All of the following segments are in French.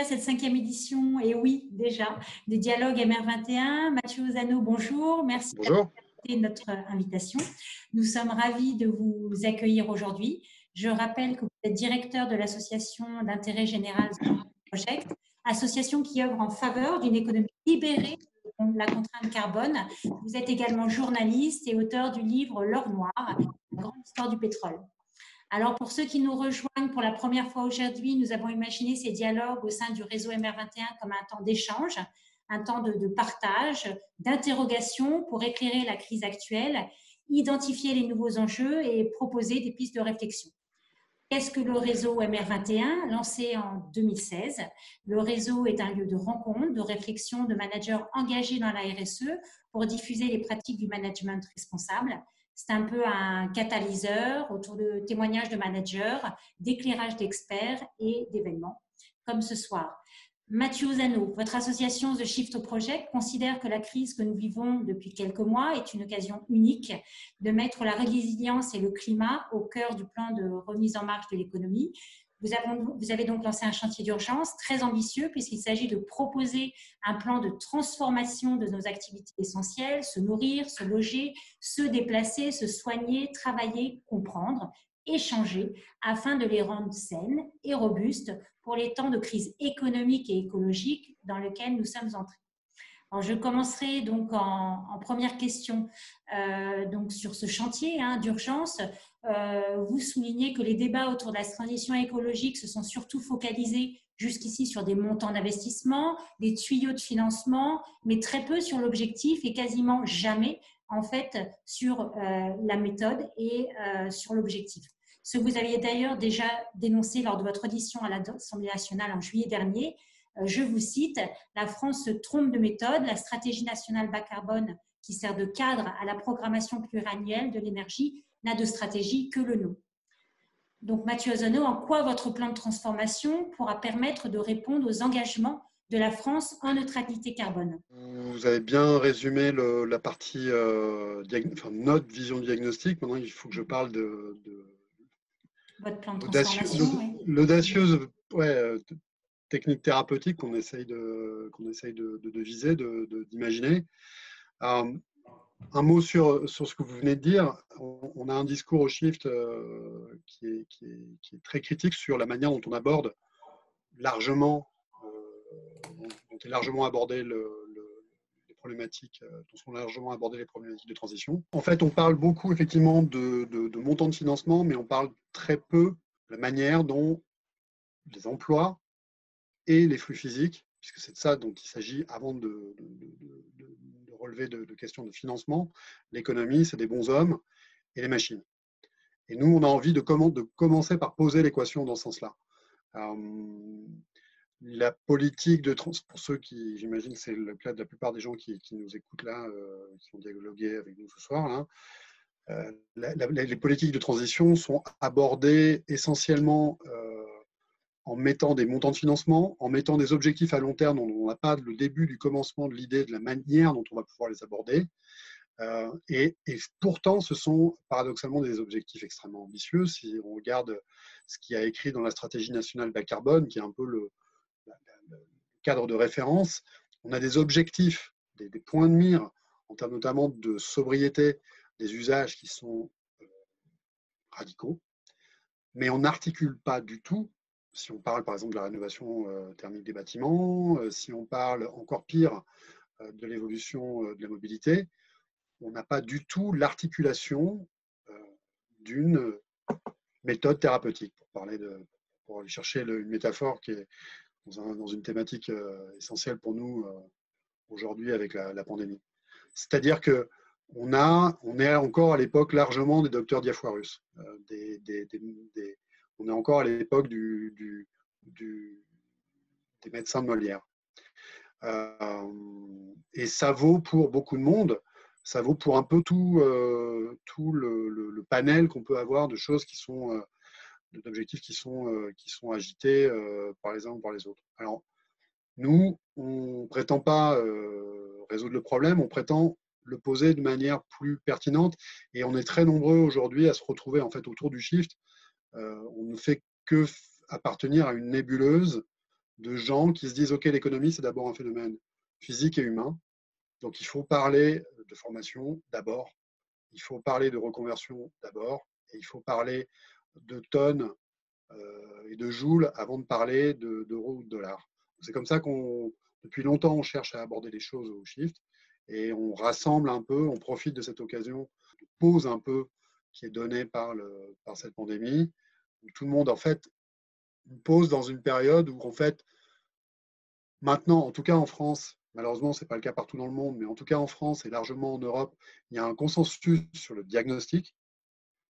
à cette 5e édition, et oui, déjà, des dialogues MR21. Mathieu Ozano, bonjour. Merci d'avoir Bonjour. accepté notre invitation. Nous sommes ravis de vous accueillir aujourd'hui. Je rappelle que vous êtes directeur de l'association d'intérêt général Project, association qui œuvre en faveur d'une économie libérée de la contrainte carbone. Vous êtes également journaliste et auteur du livre L'or noir, la grande histoire du pétrole. Alors, pour ceux qui nous rejoignent pour la première fois aujourd'hui, nous avons imaginé ces dialogues au sein du réseau MR21 comme un temps d'échange, un temps de partage, d'interrogation pour éclairer la crise actuelle, identifier les nouveaux enjeux et proposer des pistes de réflexion. Qu'est-ce que le réseau MR21, lancé en 2016? Le réseau est un lieu de rencontre, de réflexion de managers engagés dans la RSE pour diffuser les pratiques du management responsable. C'est un peu un catalyseur autour de témoignages de managers, d'éclairage d'experts et d'événements, comme ce soir. Mathieu Ozano, votre association The Shift Project considère que la crise que nous vivons depuis quelques mois est une occasion unique de mettre la résilience et le climat au cœur du plan de remise en marche de l'économie. Vous avez donc lancé un chantier d'urgence très ambitieux puisqu'il s'agit de proposer un plan de transformation de nos activités essentielles, se nourrir, se loger, se déplacer, se soigner, travailler, comprendre, échanger, afin de les rendre saines et robustes pour les temps de crise économique et écologique dans lesquels nous sommes entrés. Alors, je commencerai donc en première question donc sur ce chantier d'urgence. Vous soulignez que les débats autour de la transition écologique se sont surtout focalisés jusqu'ici sur des montants d'investissement, des tuyaux de financement, mais très peu sur l'objectif et quasiment jamais en fait sur la méthode et sur l'objectif. Ce que vous aviez d'ailleurs déjà dénoncé lors de votre audition à l'Assemblée nationale en juillet dernier. Je vous cite, la France se trompe de méthode, la stratégie nationale bas carbone qui sert de cadre à la programmation pluriannuelle de l'énergie n'a de stratégie que le nom. Donc Mathieu Ozano, en quoi votre plan de transformation pourra permettre de répondre aux engagements de la France en neutralité carbone? Vous avez bien résumé la partie, notre vision diagnostique. Maintenant, il faut que je parle de votre plan de transformation, l'audacieuse technique thérapeutique qu'on essaye de viser, d'imaginer. Un mot sur ce que vous venez de dire. On a un discours au Shift qui est très critique sur la manière dont on aborde largement, dont est largement abordé les problématiques, dont sont largement abordées les problématiques de transition. En fait, on parle beaucoup effectivement de montants de financement, mais on parle très peu de la manière dont les emplois et les flux physiques, puisque c'est de ça dont il s'agit avant de relever de questions de financement. L'économie, c'est des bons hommes et les machines. Et nous, on a envie de commencer par poser l'équation dans ce sens-là. La politique de transition, pour ceux qui, j'imagine, c'est le cas de la plupart des gens qui nous écoutent là, qui ont dialogué avec nous ce soir, là, les politiques de transition sont abordées essentiellement en mettant des montants de financement, en mettant des objectifs à long terme dont on n'a pas le début du commencement de l'idée de la manière dont on va pouvoir les aborder. Et pourtant, ce sont paradoxalement des objectifs extrêmement ambitieux. Si on regarde ce qui a écrit dans la stratégie nationale bas carbone, qui est un peu le cadre de référence, on a des objectifs, des points de mire, en termes notamment de sobriété des usages qui sont radicaux, mais on n'articule pas du tout. Si on parle par exemple de la rénovation thermique des bâtiments, si on parle encore pire de l'évolution de la mobilité, on n'a pas du tout l'articulation d'une méthode thérapeutique, pour aller chercher une métaphore qui est dans une thématique essentielle pour nous aujourd'hui avec la pandémie. C'est-à-dire que on est encore à l'époque largement des docteurs Diafoirus, on est encore à l'époque des médecins de Molière. Et ça vaut pour beaucoup de monde, ça vaut pour un peu tout le panel qu'on peut avoir de choses qui sont, d'objectifs qui sont agités par les uns ou par les autres. Alors, nous, on ne prétend pas résoudre le problème, on prétend le poser de manière plus pertinente, et on est très nombreux aujourd'hui à se retrouver en fait autour du Shift. On ne fait que appartenir à une nébuleuse de gens qui se disent, OK, l'économie, c'est d'abord un phénomène physique et humain. Donc, il faut parler de formation d'abord, il faut parler de reconversion d'abord, et il faut parler de tonnes et de joules avant de parler d'euros ou de dollars. C'est comme ça depuis longtemps, on cherche à aborder les choses au Shift et on rassemble un peu, on profite de cette occasion de pause un peu qui est donnée par cette pandémie, où tout le monde, en fait, pose dans une période où, en fait, maintenant, en tout cas en France, malheureusement, ce n'est pas le cas partout dans le monde, mais en tout cas en France et largement en Europe, il y a un consensus sur le diagnostic.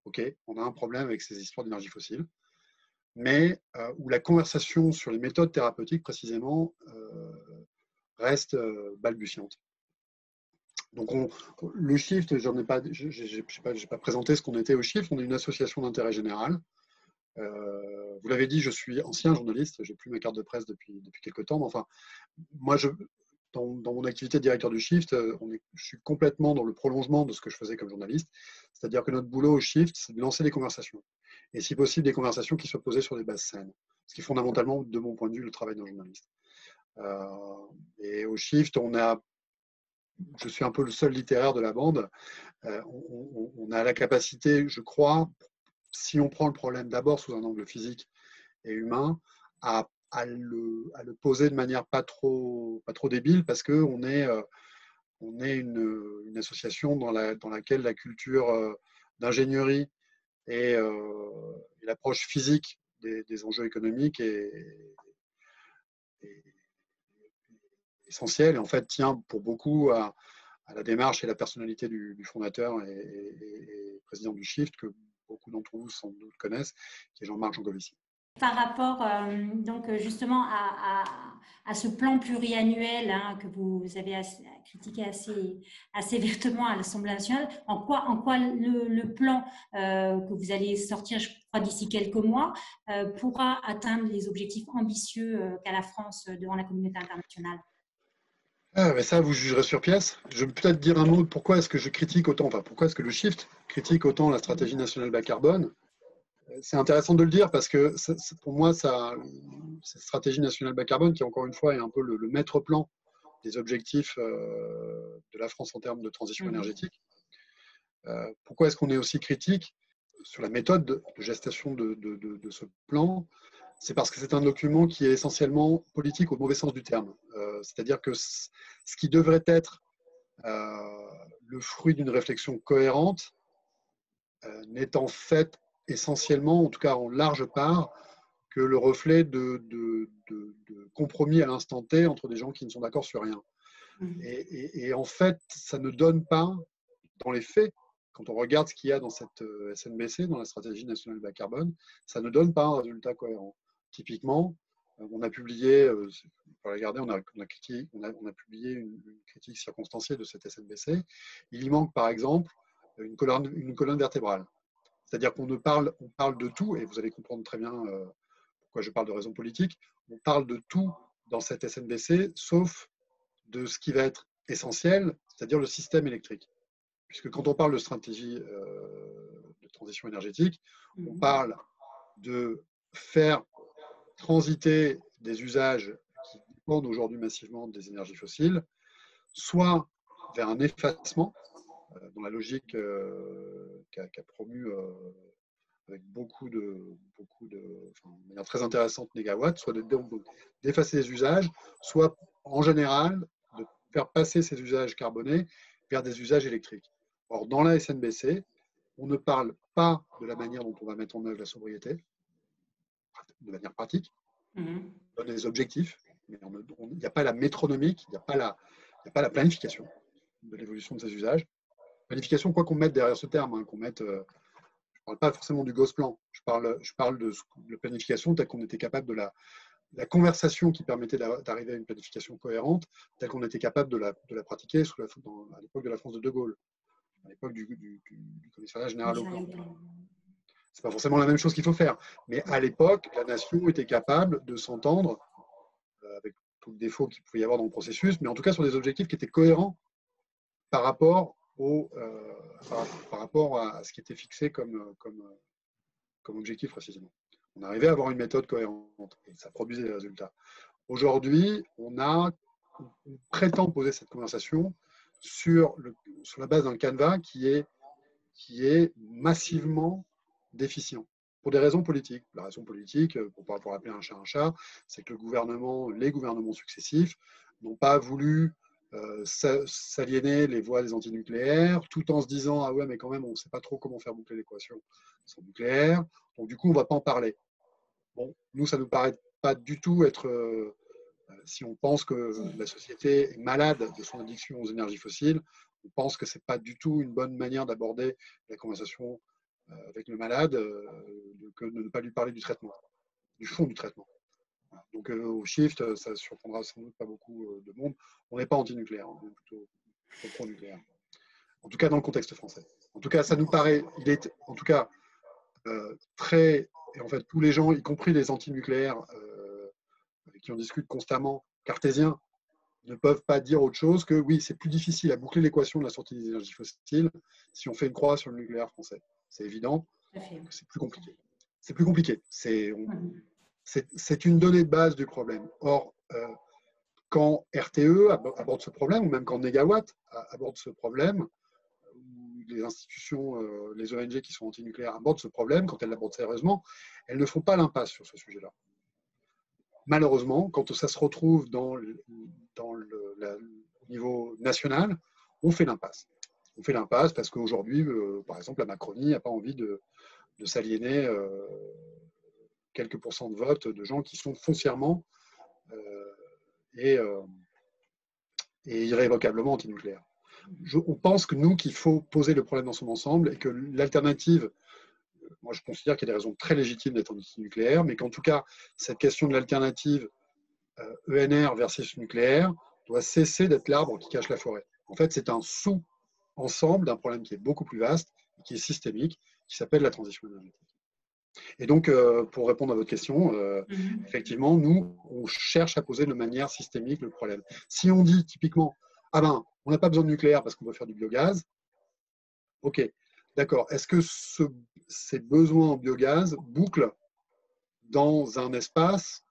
OK, on a un problème avec ces histoires d'énergie fossile, mais où la conversation sur les méthodes thérapeutiques, précisément, reste balbutiante. Donc, le Shift, je n'ai pas présenté ce qu'on était au Shift. On est une association d'intérêt général. Vous l'avez dit, je suis ancien journaliste. Je n'ai plus ma carte de presse depuis quelques temps. Mais enfin, moi, dans mon activité de directeur du Shift, je suis complètement dans le prolongement de ce que je faisais comme journaliste. C'est-à-dire que notre boulot au Shift, c'est de lancer des conversations. Et si possible, des conversations qui soient posées sur des bases saines. Ce qui est fondamentalement, de mon point de vue, le travail d'un journaliste. Et au Shift, je suis un peu le seul littéraire de la bande. On a la capacité, je crois, si on prend le problème d'abord sous un angle physique et humain, à le poser de manière pas trop débile, parce qu'on est, une association dans laquelle la culture d'ingénierie et l'approche physique des enjeux économiques est essentielle et en fait tient pour beaucoup à la démarche et la personnalité du fondateur et président du Shift, que beaucoup d'entre vous sans doute connaissent, qui est Jean-Marc Jancovici. Par rapport donc justement à ce plan pluriannuel que vous avez critiqué assez vertement à l'Assemblée nationale, en quoi le plan que vous allez sortir, je crois, d'ici quelques mois, pourra atteindre les objectifs ambitieux qu'a la France devant la communauté internationale? Mais ça, vous jugerez sur pièce. Je vais peut-être dire un mot de pourquoi est-ce que je critique autant, enfin pourquoi est-ce que le Shift critique autant la stratégie nationale bas carbone. C'est intéressant de le dire parce que pour moi, cette stratégie nationale bas carbone, qui encore une fois est un peu le maître plan des objectifs de la France en termes de transition énergétique. Pourquoi est-ce qu'on est aussi critique sur la méthode de gestation de ce plan? C'est parce que c'est un document qui est essentiellement politique au mauvais sens du terme. C'est-à-dire que ce qui devrait être le fruit d'une réflexion cohérente n'est en fait essentiellement, en tout cas en large part, que le reflet de compromis à l'instant T entre des gens qui ne sont d'accord sur rien. Et en fait, ça ne donne pas, dans les faits, quand on regarde ce qu'il y a dans cette SNBC, dans la stratégie nationale bas carbone, ça ne donne pas un résultat cohérent. Typiquement, on a publié, pour regarder, on a publié une critique circonstanciée de cette SNBC. Il y manque par exemple une colonne vertébrale. C'est-à-dire qu'on parle de tout, et vous allez comprendre très bien pourquoi je parle de raisons politiques, on parle de tout dans cette SNBC, sauf de ce qui va être essentiel, c'est-à-dire le système électrique. Puisque quand on parle de stratégie de transition énergétique, on parle de faire transiter des usages qui dépendent aujourd'hui massivement des énergies fossiles, soit vers un effacement, dans la logique qu'a promu avec enfin, de manière très intéressante Négawatt, soit d'effacer les usages, soit en général de faire passer ces usages carbonés vers des usages électriques. Or, dans la SNBC, on ne parle pas de la manière dont on va mettre en œuvre la sobriété, de manière pratique. On donne des objectifs, mais il n'y a pas la métronomique, il n'y a pas la planification de l'évolution de ces usages. Planification, quoi qu'on mette derrière ce terme, qu'on mette, je ne parle pas forcément du Gosplan, je parle de planification telle qu'on était capable de la conversation qui permettait d'arriver à une planification cohérente, telle qu'on était capable de la pratiquer à l'époque de la France de De Gaulle, à l'époque du commissariat général au plan. Ce n'est pas forcément la même chose qu'il faut faire, mais à l'époque, la nation était capable de s'entendre, avec tout le défaut qu'il pouvait y avoir dans le processus, mais en tout cas sur des objectifs qui étaient cohérents par rapport à ce qui était fixé comme objectif précisément. On arrivait à avoir une méthode cohérente et ça produisait des résultats. Aujourd'hui, on prétend poser cette conversation sur la base d'un canevas qui est massivement déficient, pour des raisons politiques. La raison politique, pour appeler un chat, c'est que les gouvernements successifs n'ont pas voulu s'aliéner les voix des antinucléaires, tout en se disant « Ah ouais, mais quand même, on ne sait pas trop comment faire boucler l'équation sans nucléaire, donc du coup, on ne va pas en parler. » Bon, nous, ça ne nous paraît pas du tout être... si on pense que la société est malade de son addiction aux énergies fossiles, on pense que ce n'est pas du tout une bonne manière d'aborder la conversation avec le malade que de ne pas lui parler du traitement, du fond du traitement. Donc au Shift, ça ne surprendra sans doute pas beaucoup de monde. On n'est pas anti-nucléaire, on est plutôt pro-nucléaire. En tout cas, dans le contexte français. En tout cas, ça nous paraît, il est en tout cas très, et en fait tous les gens, y compris les anti-nucléaires avec qui on discute constamment, cartésiens, ne peuvent pas dire autre chose que oui, c'est plus difficile à boucler l'équation de la sortie des énergies fossiles si on fait une croix sur le nucléaire français. C'est évident, c'est plus compliqué. C'est plus compliqué. C'est une donnée de base du problème. Or, quand RTE aborde ce problème, ou même quand Negawatt aborde ce problème, ou les institutions, les ONG qui sont anti-nucléaires abordent ce problème, quand elles l'abordent sérieusement, elles ne font pas l'impasse sur ce sujet-là. Malheureusement, quand ça se retrouve au niveau national, on fait l'impasse. On fait l'impasse parce qu'aujourd'hui, par exemple, la Macronie n'a pas envie de s'aliéner quelques pourcents de vote de gens qui sont foncièrement et irrévocablement antinucléaires. On pense que nous, qu'il faut poser le problème dans son ensemble et que l'alternative, moi je considère qu'il y a des raisons très légitimes d'être anti-nucléaire, mais qu'en tout cas, cette question de l'alternative ENR versus nucléaire doit cesser d'être l'arbre qui cache la forêt. En fait, c'est un sous-ensemble d'un problème qui est beaucoup plus vaste, qui est systémique, qui s'appelle la transition énergétique. Et donc, pour répondre à votre question, effectivement, nous, on cherche à poser de manière systémique le problème. Si on dit typiquement, ah ben, on n'a pas besoin de nucléaire parce qu'on veut faire du biogaz, ok, d'accord. Est-ce que ces besoins en biogaz bouclent dans un espace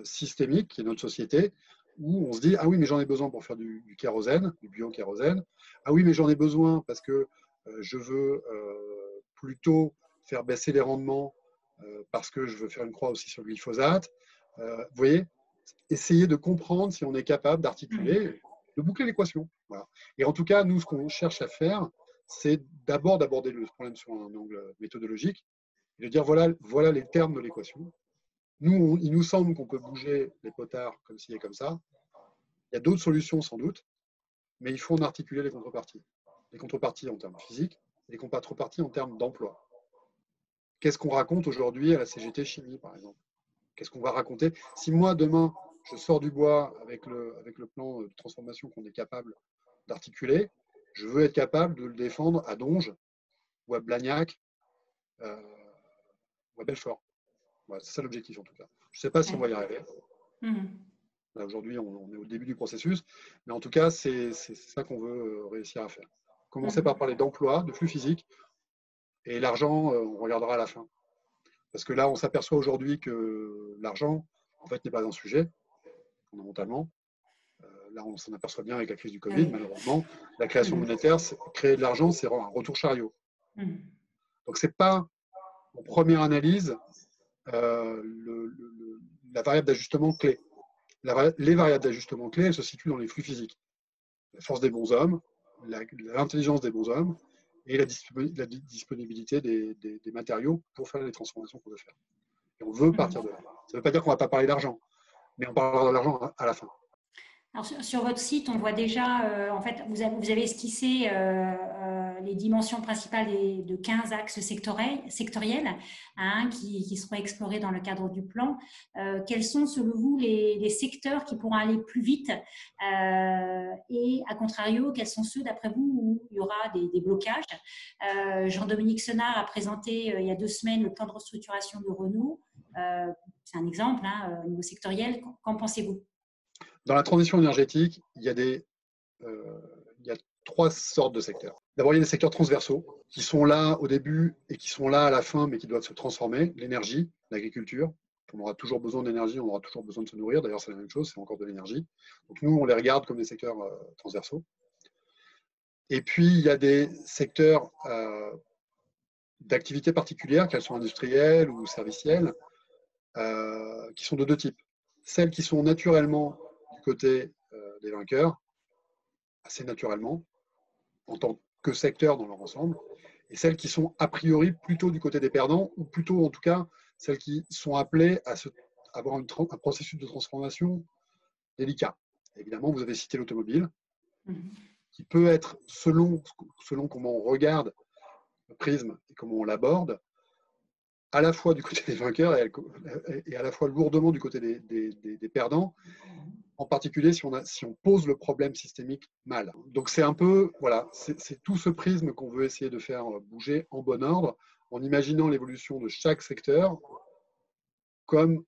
systémique, qui est notre société, où on se dit, ah oui, mais j'en ai besoin pour faire du kérosène, du bio-kérosène. Ah oui, mais j'en ai besoin parce que je veux plutôt faire baisser les rendements parce que je veux faire une croix aussi sur le glyphosate. Vous voyez, essayer de comprendre si on est capable d'articuler, de boucler l'équation. Voilà. Et en tout cas, nous, ce qu'on cherche à faire, c'est d'abord d'aborder le problème sur un angle méthodologique et de dire voilà les termes de l'équation. Nous, il nous semble qu'on peut bouger les potards comme ci et comme ça. Il y a d'autres solutions sans doute, mais il faut en articuler les contreparties. Les contreparties en termes physiques et les contreparties en termes d'emploi. Qu'est-ce qu'on raconte aujourd'hui à la CGT Chimie, par exemple? Qu'est-ce qu'on va raconter? Si moi, demain, je sors du bois avec le plan de transformation qu'on est capable d'articuler, je veux être capable de le défendre à Donges ou à Blagnac ou à Belfort. Voilà, c'est ça l'objectif en tout cas. Je ne sais pas si on va y arriver. Là, aujourd'hui, on est au début du processus, mais en tout cas, c'est ça qu'on veut réussir à faire. Commencer par parler d'emploi, de flux physique, et l'argent, on regardera à la fin. Parce que là, on s'aperçoit aujourd'hui que l'argent, en fait, n'est pas un sujet, fondamentalement. Là, on s'en aperçoit bien avec la crise du Covid, malheureusement. La création monétaire, créer de l'argent, c'est un retour chariot. Donc, ce n'est pas, en première analyse, la variable d'ajustement clé. Les variables d'ajustement clé, elles se situent dans les flux physiques. La force des bons hommes, l'intelligence des bons hommes et la disponibilité des matériaux pour faire les transformations qu'on veut faire. Et on veut partir de là. Ça ne veut pas dire qu'on ne va pas parler d'argent, mais on parlera de l'argent à la fin. Alors, sur votre site, on voit déjà, en fait, vous avez esquissé les dimensions principales de 15 axes sectoriels qui seront explorés dans le cadre du plan. Quels sont, selon vous, les secteurs qui pourront aller plus vite et, à contrario, quels sont ceux, d'après vous, où il y aura des blocages? Jean-Dominique Senard a présenté il y a 2 semaines le plan de restructuration de Renault. C'est un exemple au niveau sectoriel. Qu'en pensez-vous? Dans la transition énergétique, il y a 3 sortes de secteurs. D'abord, il y a des secteurs transversaux qui sont là au début et qui sont là à la fin, mais qui doivent se transformer. L'énergie, l'agriculture, On aura toujours besoin d'énergie, on aura toujours besoin de se nourrir. D'ailleurs, c'est la même chose, c'est encore de l'énergie. Donc nous, on les regarde comme des secteurs transversaux. Et puis, il y a des secteurs d'activités particulières, qu'elles soient industrielles ou servicielles, qui sont de deux types. Celles qui sont naturellement du côté des vainqueurs, assez naturellement, en tant que secteur dans leur ensemble, et celles qui sont a priori plutôt du côté des perdants, ou plutôt en tout cas celles qui sont appelées à avoir un processus de transformation délicat. Évidemment, vous avez cité l'automobile, qui peut être, selon comment on regarde le prisme et comment on l'aborde, à la fois du côté des vainqueurs et à la fois lourdement du côté des perdants, en particulier si on pose le problème systémique mal. Donc c'est un peu, voilà, c'est tout ce prisme qu'on veut essayer de faire bouger en bon ordre, en imaginant l'évolution de chaque secteur comme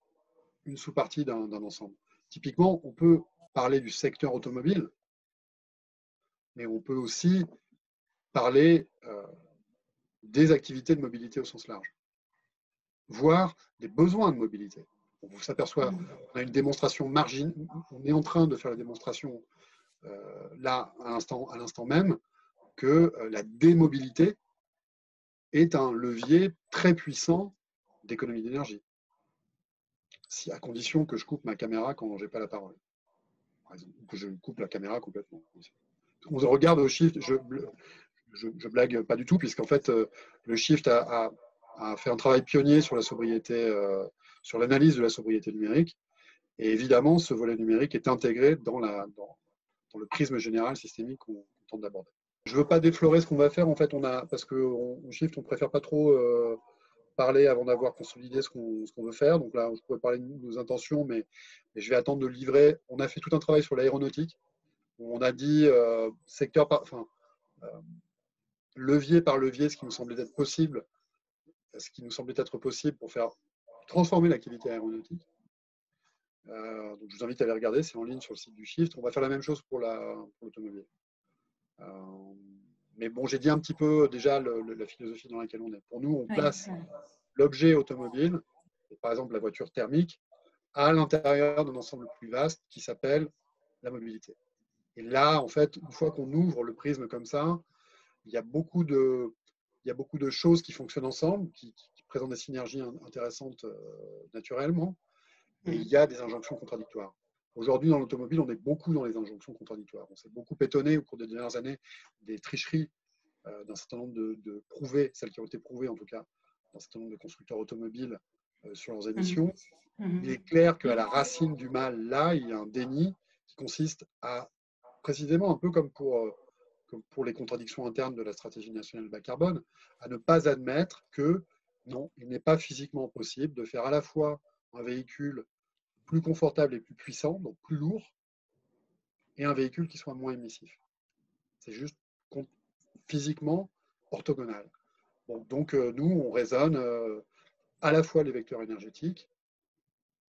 une sous-partie d'un ensemble. Typiquement, on peut parler du secteur automobile, mais on peut aussi parler des activités de mobilité au sens large, voire des besoins de mobilité. On s'aperçoit, on a une démonstration marginale, on est en train de faire la démonstration là, à l'instant même, que la démobilité est un levier très puissant d'économie d'énergie, à condition que je coupe ma caméra quand je n'ai pas la parole, par exemple, ou que je coupe la caméra complètement. On regarde au shift, je blague pas du tout, puisqu'en fait, le shift a fait un travail pionnier sur la sobriété, sur l'analyse de la sobriété numérique. Et évidemment, ce volet numérique est intégré dans le prisme général systémique qu'on tente d'aborder. Je ne veux pas déflorer ce qu'on va faire, en fait, parce qu'au Shift, on ne préfère pas trop parler avant d'avoir consolidé ce qu'on veut faire. Donc là, je pourrais parler de nos intentions, mais je vais attendre de livrer. On a fait tout un travail sur l'aéronautique, où on a dit levier par levier, ce qui nous semblait être possible pour faire transformer l'activité aéronautique. Donc je vous invite à aller regarder, c'est en ligne sur le site du Shift. On va faire la même chose pour l'automobile. Mais bon, j'ai dit un petit peu déjà la philosophie dans laquelle on est. Pour nous, on place l'objet automobile, par exemple la voiture thermique, à l'intérieur d'un ensemble plus vaste qui s'appelle la mobilité. Et là, en fait, une fois qu'on ouvre le prisme comme ça, il y a beaucoup de choses qui fonctionnent ensemble, qui présentent des synergies intéressantes naturellement, et il y a des injonctions contradictoires. Aujourd'hui, dans l'automobile, on est beaucoup dans les injonctions contradictoires. On s'est beaucoup étonné au cours des dernières années des tricheries d'un certain nombre de prouvées, celles qui ont été prouvées en tout cas, d'un certain nombre de constructeurs automobiles sur leurs émissions. Il est clair qu'à la racine du mal, là, il y a un déni qui consiste à, précisément un peu comme pour les contradictions internes de la stratégie nationale bas carbone, à ne pas admettre que non, il n'est pas physiquement possible de faire à la fois un véhicule plus confortable et plus puissant, donc plus lourd, et un véhicule qui soit moins émissif. C'est juste physiquement orthogonal. Bon, donc nous, on raisonne à la fois les vecteurs énergétiques,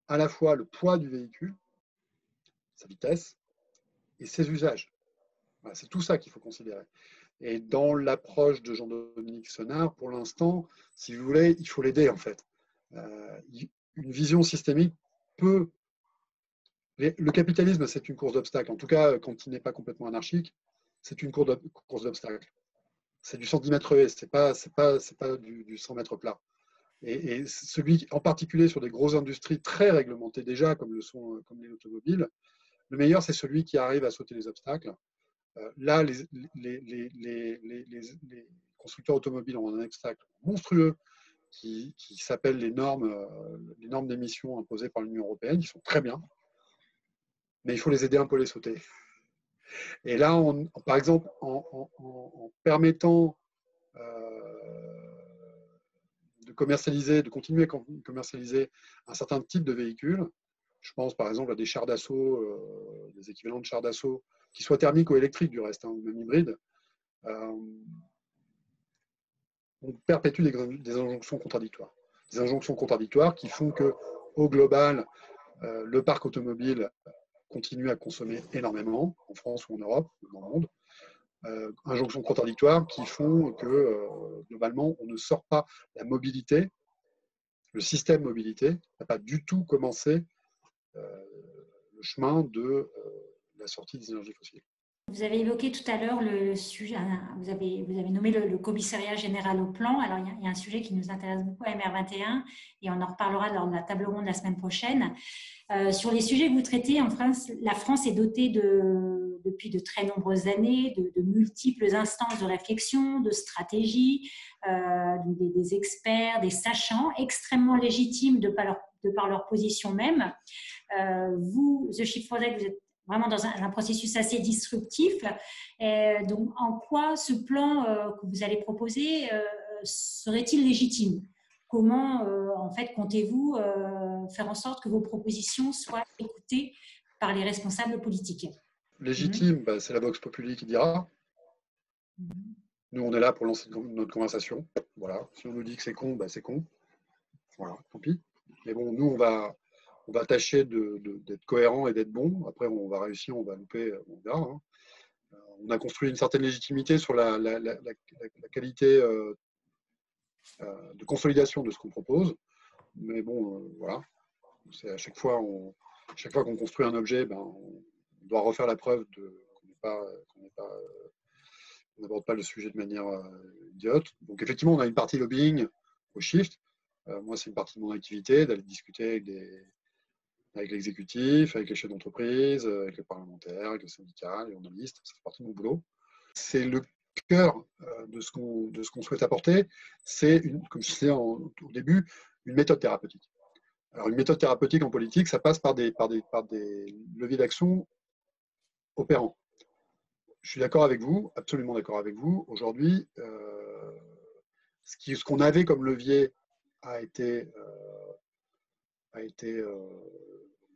à la fois le poids du véhicule, sa vitesse, et ses usages. Voilà, c'est tout ça qu'il faut considérer. Et dans l'approche de Jean-Dominique Senard, pour l'instant, si vous voulez, il faut l'aider en fait. Une vision systémique peut... Le capitalisme, c'est une course d'obstacles. En tout cas, quand il n'est pas complètement anarchique, c'est une course d'obstacles. C'est du 110 mètres haies, c'est pas du 100 mètres plat. Et celui, en particulier sur des grosses industries très réglementées déjà, comme les automobiles, le meilleur, c'est celui qui arrive à sauter les obstacles. Là, les constructeurs automobiles ont un obstacle monstrueux qui s'appelle les normes d'émission imposées par l'Union européenne, qui sont très bien, mais il faut les aider un peu à les sauter. Et là, par exemple, en permettant de continuer à commercialiser un certain type de véhicules, je pense par exemple à des chars d'assaut, des équivalents de chars d'assaut, qui soient thermiques ou électriques du reste, ou même hybrides, on perpétue des injonctions contradictoires. Des injonctions contradictoires qui font qu'au global, le parc automobile continue à consommer énormément, en France ou en Europe, ou dans le monde. Injonctions contradictoires qui font que, globalement, on ne sort pas la mobilité, le système mobilité n'a pas du tout commencé le chemin de la sortie des énergies fossiles. Vous avez évoqué tout à l'heure le sujet, vous avez nommé le commissariat général au plan. Alors, il y a un sujet qui nous intéresse beaucoup à MR21 et on en reparlera lors de la table ronde la semaine prochaine. Sur les sujets que vous traitez, en France, la France est dotée depuis de très nombreuses années de multiples instances de réflexion, de stratégie, des experts, des sachants extrêmement légitimes de par leur position même. Vous, The Shift Project, vous êtes vraiment dans un processus assez disruptif. Donc, en quoi ce plan que vous allez proposer serait-il légitime? Comment, en fait, comptez-vous faire en sorte que vos propositions soient écoutées par les responsables politiques? Légitime, c'est la Vox Populi qui dira. Nous, on est là pour lancer notre conversation. Voilà. Si on nous dit que c'est con, c'est con. Voilà, tant pis. Mais bon, nous, on va tâcher d'être cohérent et d'être bon. Après, on va réussir, on va louper, on verra. Hein. On a construit une certaine légitimité sur la qualité de consolidation de ce qu'on propose. Mais bon, voilà. C'est à chaque fois qu'on construit un objet, on doit refaire la preuve qu'on n'aborde pas le sujet de manière idiote. Donc effectivement, on a une partie lobbying au Shift. Moi, c'est une partie de mon activité, d'aller discuter avec l'exécutif, avec les chefs d'entreprise, avec les parlementaires, avec les syndicats, les journalistes. Ça fait partie de mon boulot. C'est le cœur de ce qu'on souhaite apporter. C'est, comme je disais au début, une méthode thérapeutique. Alors, une méthode thérapeutique en politique, ça passe par des leviers d'action opérants. Je suis d'accord avec vous, absolument d'accord avec vous. Aujourd'hui, ce qu'on avait comme levier a été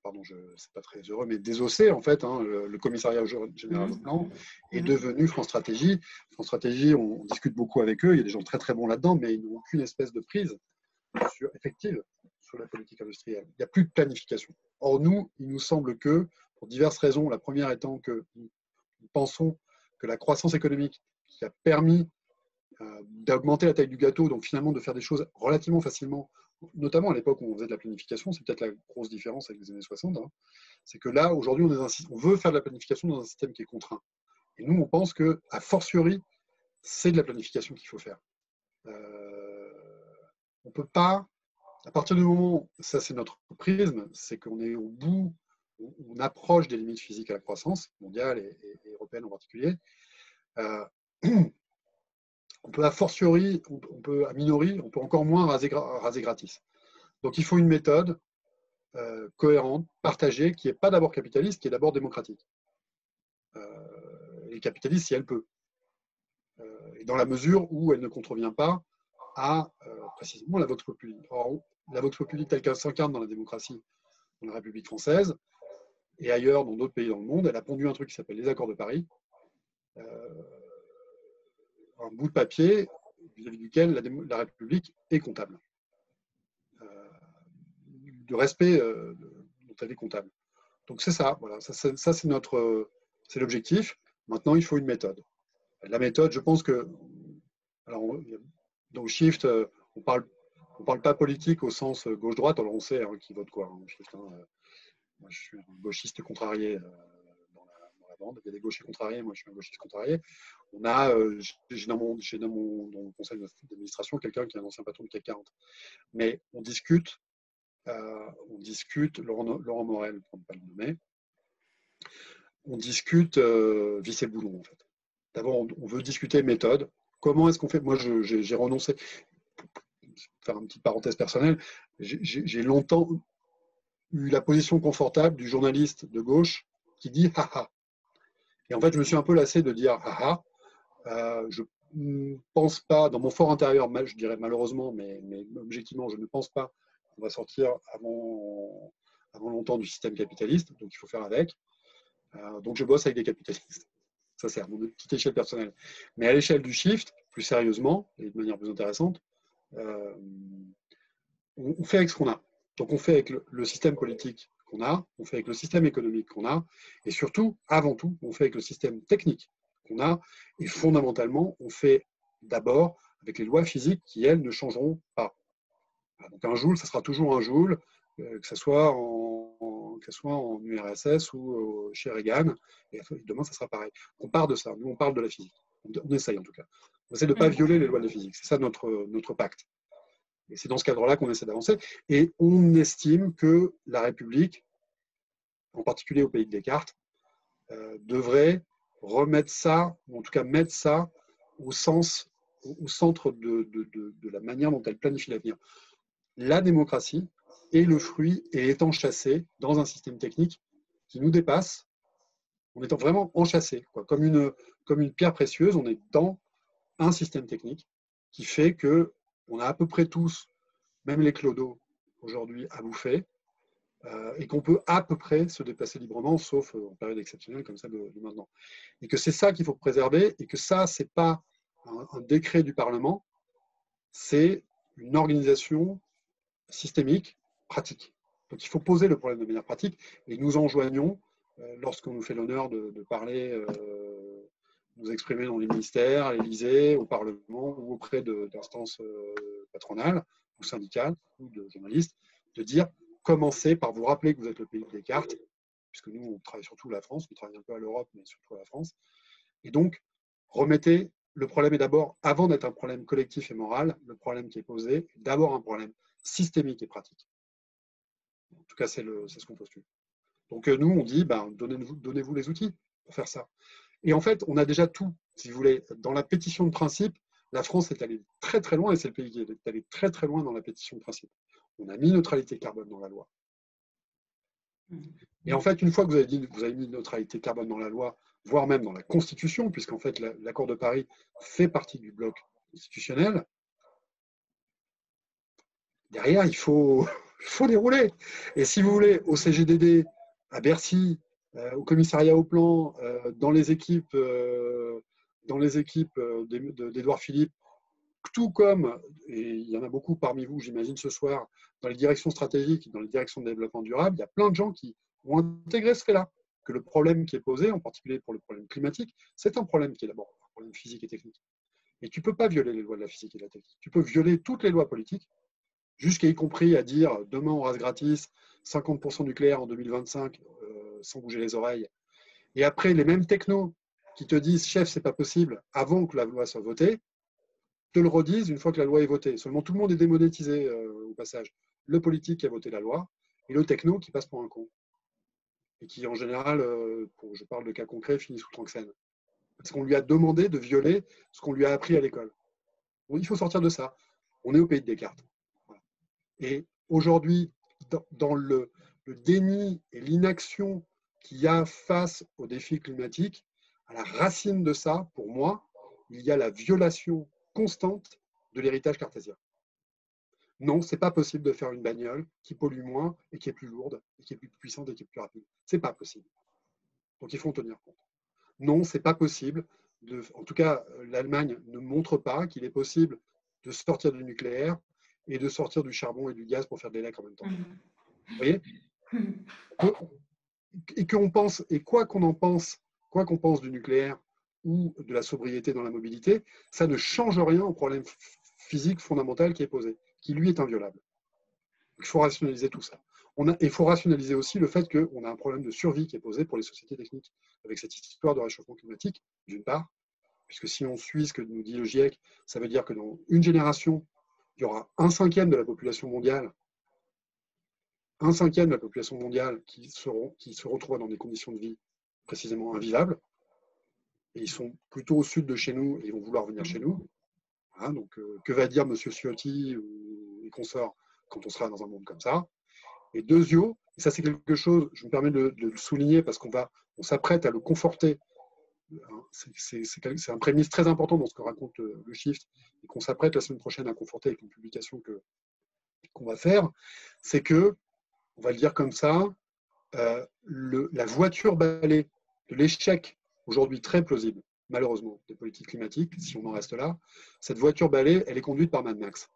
pardon, c'est pas très heureux, mais désossé en fait. Hein, le commissariat général au plan est devenu France Stratégie. France Stratégie, on discute beaucoup avec eux. Il y a des gens très très bons là-dedans, mais ils n'ont aucune espèce de prise effective sur la politique industrielle. Il n'y a plus de planification. Or, nous, il nous semble que, pour diverses raisons, la première étant que nous pensons que la croissance économique qui a permis d'augmenter la taille du gâteau, donc finalement de faire des choses relativement facilement, notamment à l'époque où on faisait de la planification, c'est peut-être la grosse différence avec les années 60, hein, c'est que là, aujourd'hui, on veut faire de la planification dans un système qui est contraint. Et nous, on pense que, a fortiori, c'est de la planification qu'il faut faire. On ne peut pas, à partir du moment, ça c'est notre prisme, c'est qu'on est au bout, on approche des limites physiques à la croissance, mondiale et européenne en particulier, on peut a fortiori, on peut a minori, on peut encore moins raser gratis. Donc il faut une méthode cohérente, partagée, qui n'est pas d'abord capitaliste, qui est d'abord démocratique. Et capitaliste si elle peut. Et dans la mesure où elle ne contrevient pas à précisément la Vox Populi. Or, la Vox Populi telle qu'elle s'incarne dans la démocratie, dans la République française, et ailleurs, dans d'autres pays dans le monde, elle a pondu un truc qui s'appelle les accords de Paris, un bout de papier vis-à-vis duquel la République est comptable. De respect dont elle est comptable. Donc c'est ça, voilà, ça c'est l'objectif. Maintenant, il faut une méthode. La méthode, je pense que, alors, dans le Shift, on parle pas politique au sens gauche-droite, alors on sait qui vote quoi. Hein, Shift, hein. Moi, je suis un gauchiste contrarié dans la bande. Il y a des gauchers contrariés, moi je suis un gauchiste contrarié. On a, j'ai dans le conseil d'administration quelqu'un qui est un ancien patron du CAC 40. Mais on discute, Laurent Morel, pour ne pas le nommer, on discute vis et boulon en fait. D'abord, on veut discuter méthode. Comment est-ce qu'on fait? Moi, j'ai renoncé. Pour faire une petite parenthèse personnelle, j'ai longtemps eu la position confortable du journaliste de gauche qui dit haha. Et en fait, je me suis un peu lassé de dire haha. Je ne pense pas, dans mon fort intérieur, je dirais malheureusement, mais objectivement, je ne pense pas qu'on va sortir avant longtemps du système capitaliste, donc il faut faire avec. Donc je bosse avec des capitalistes. Ça, c'est à mon petite échelle personnelle. Mais à l'échelle du Shift, plus sérieusement, et de manière plus intéressante, on fait avec ce qu'on a. Donc on fait avec le système politique qu'on a, on fait avec le système économique qu'on a, et surtout, avant tout, on fait avec le système technique qu'on a, et fondamentalement, on fait d'abord avec les lois physiques qui, elles, ne changeront pas. Donc un joule, ça sera toujours un joule, que ce soit en URSS ou chez Reagan. Et demain, ça sera pareil. On part de ça. Nous, on parle de la physique. On essaye en tout cas. On essaie de ne pas violer les lois de la physique. C'est ça notre pacte. Et c'est dans ce cadre-là qu'on essaie d'avancer. Et on estime que la République, en particulier au pays de Descartes, devrait remettre ça, ou en tout cas mettre ça au centre de la manière dont elle planifie l'avenir. La démocratie est le fruit et est enchâssée dans un système technique qui nous dépasse. On est vraiment enchâssé, quoi. Comme une pierre précieuse, on est dans un système technique qui fait qu'on a à peu près tous, même les clodos aujourd'hui, à bouffer, et qu'on peut à peu près se déplacer librement, sauf en période exceptionnelle comme ça de maintenant. Et que c'est ça qu'il faut préserver, et que ça, ce n'est pas un décret du Parlement, c'est une organisation systémique, pratique. Donc il faut poser le problème de manière pratique, et nous enjoignons, lorsqu'on nous fait l'honneur de parler, nous exprimer dans les ministères, à l'Élysée, au Parlement ou auprès d'instances patronales ou syndicales ou de journalistes, de dire commencez par vous rappeler que vous êtes le pays de Descartes, puisque nous, on travaille surtout la France, on travaille un peu à l'Europe, mais surtout à la France. Et donc, remettez, le problème est d'abord, avant d'être un problème collectif et moral, le problème qui est posé est d'abord un problème systémique et pratique. En tout cas, c'est ce qu'on postule. Donc nous, on dit, donnez-vous les outils pour faire ça. Et en fait, on a déjà tout, si vous voulez. Dans la pétition de principe, la France est allée très très loin, et c'est le pays qui est allé très très loin dans la pétition de principe. On a mis neutralité carbone dans la loi. Et en fait, une fois que vous avez mis neutralité carbone dans la loi, voire même dans la Constitution, puisqu'en fait l'accord de Paris fait partie du bloc constitutionnel, derrière, il faut dérouler. Et si vous voulez, au CGDD, à Bercy, au commissariat au plan, dans les équipes d'Édouard Philippe, tout comme, et il y en a beaucoup parmi vous, j'imagine, ce soir, dans les directions stratégiques, dans les directions de développement durable, il y a plein de gens qui ont intégré ce fait-là, que le problème qui est posé, en particulier pour le problème climatique, c'est un problème qui est d'abord un problème physique et technique. Et tu ne peux pas violer les lois de la physique et de la technique. Tu peux violer toutes les lois politiques, jusqu'à y compris à dire demain on rase gratis, 50% nucléaire en 2025, sans bouger les oreilles. Et après, les mêmes technos qui te disent chef, c'est pas possible, avant que la loi soit votée, te le redisent une fois que la loi est votée. Seulement, tout le monde est démonétisé au passage. Le politique qui a voté la loi et le techno qui passe pour un con. Et qui, en général, je parle de cas concrets, finit sous Tranxène. Parce qu'on lui a demandé de violer ce qu'on lui a appris à l'école. Il faut sortir de ça. On est au pays de Descartes. Voilà. Et aujourd'hui, dans le déni et l'inaction qu'il y a face aux défis climatiques, à la racine de ça, pour moi, il y a la violation constante de l'héritage cartésien. Non, c'est pas possible de faire une bagnole qui pollue moins et qui est plus lourde et qui est plus puissante et qui est plus rapide. C'est pas possible. Donc il faut en tenir compte. Non, c'est pas possible. En tout cas, l'Allemagne ne montre pas qu'il est possible de sortir du nucléaire et de sortir du charbon et du gaz pour faire des lacs en même temps. Vous voyez? Et qu'on pense, et quoi qu'on pense du nucléaire ou de la sobriété dans la mobilité, ça ne change rien au problème physique fondamental qui est posé, qui lui est inviolable. Il faut rationaliser tout ça. Il faut rationaliser aussi le fait qu'on a un problème de survie qui est posé pour les sociétés techniques, avec cette histoire de réchauffement climatique, d'une part, puisque si on suit ce que nous dit le GIEC, ça veut dire que dans une génération, il y aura 1/5 de la population mondiale, 1/5 de la population mondiale qui se retrouvera dans des conditions de vie précisément invivables, et ils sont plutôt au sud de chez nous et ils vont vouloir venir chez nous. Voilà, donc, que va dire M. Ciotti ou les consorts quand on sera dans un monde comme ça? Et deuxièmement, et ça c'est quelque chose, je me permets de le souligner parce qu'on s'apprête à le conforter. C'est un prémisse très important dans ce que raconte le Shift et qu'on s'apprête la semaine prochaine à conforter avec une publication qu'on va faire, c'est que, on va le dire comme ça, la voiture balai de l'échec, aujourd'hui très plausible, malheureusement, des politiques climatiques, si on en reste là, cette voiture balai, elle est conduite par Mad Max.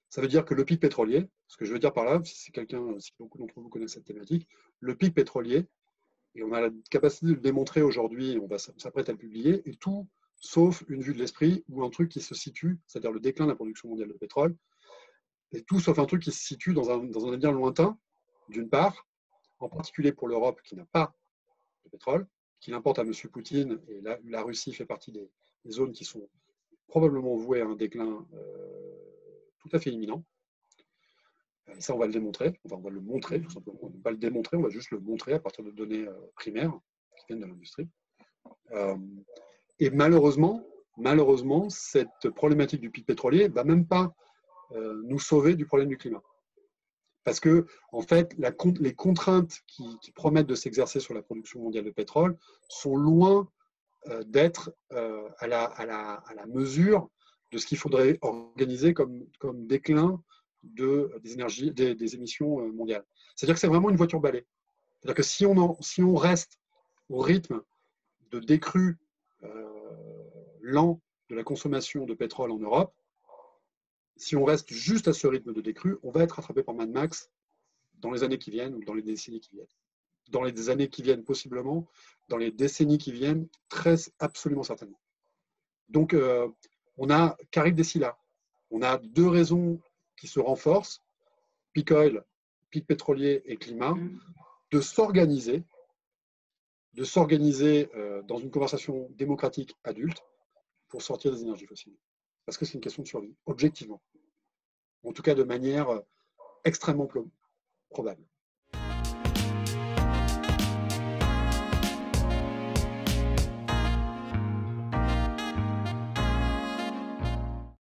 Ça veut dire que le pic pétrolier, ce que je veux dire par là, si beaucoup d'entre vous connaissent cette thématique, le pic pétrolier, et on a la capacité de le démontrer aujourd'hui, on s'apprête à le publier, et tout sauf une vue de l'esprit ou un truc qui se situe, c'est-à-dire le déclin de la production mondiale de pétrole, et tout sauf un truc qui se situe dans un avenir lointain, d'une part, en particulier pour l'Europe qui n'a pas de pétrole, qui l'importe à M. Poutine, et la Russie fait partie des zones qui sont probablement vouées à un déclin tout à fait imminent. Et ça, on va le démontrer, on va le montrer tout simplement. On ne va pas le démontrer, on va juste le montrer à partir de données primaires qui viennent de l'industrie. Et malheureusement, cette problématique du pic pétrolier ne va même pas nous sauver du problème du climat. Parce que, en fait, les contraintes qui promettent de s'exercer sur la production mondiale de pétrole sont loin d'être à la mesure de ce qu'il faudrait organiser comme déclin des émissions mondiales. C'est-à-dire que c'est vraiment une voiture balai. C'est-à-dire que si on reste au rythme de décrue lent de la consommation de pétrole en Europe, si on reste juste à ce rythme de décrue, on va être rattrapé par Mad Max dans les années qui viennent ou dans les décennies qui viennent. Dans les années qui viennent, possiblement, dans les décennies qui viennent, absolument certainement. Donc, on a qu'arrive d'ici là. On a deux raisons qui se renforcent, peak oil, pic pétrolier et climat, de s'organiser dans une conversation démocratique adulte pour sortir des énergies fossiles. Parce que c'est une question de survie, objectivement. En tout cas, de manière extrêmement probable.